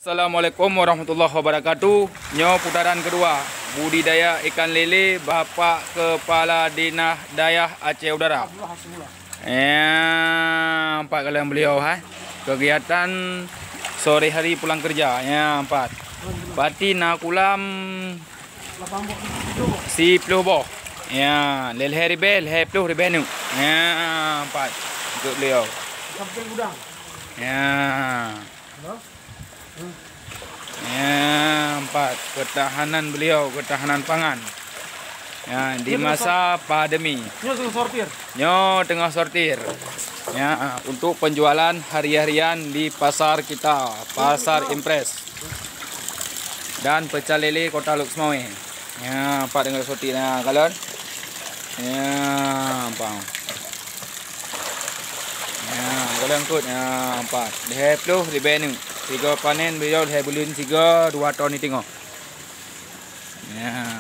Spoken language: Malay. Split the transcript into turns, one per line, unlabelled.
Assalamualaikum warahmatullahi wabarakatuh. Nyo putaran kedua budidaya ikan lele Bapak Kepala Dinas Dayah Aceh Udara. Ya, empat kalian beliau kegiatan sore hari pulang kerja. Ya, empat. Pati nakulam si peluh boh. Ya, lel hari bel, hari peluh ribenu. Ya, empat untuk beliau.
Sampai gudang.
Ya. Ya, empat ketahanan beliau, ketahanan pangan. Ya, di masa pandemi. Nyo tengah sortir. Ya, untuk penjualan hari-harian di pasar kita, Pasar Impres. Dan pecel lele Kota Luxmawe. Ya, empat tengah sortir kalian. Ya, bang. Ya, kalian ikut ya, empat. Deh peluh di benu. 3 panen beliau, saya belum 3 2 ton ni tengok. Ya.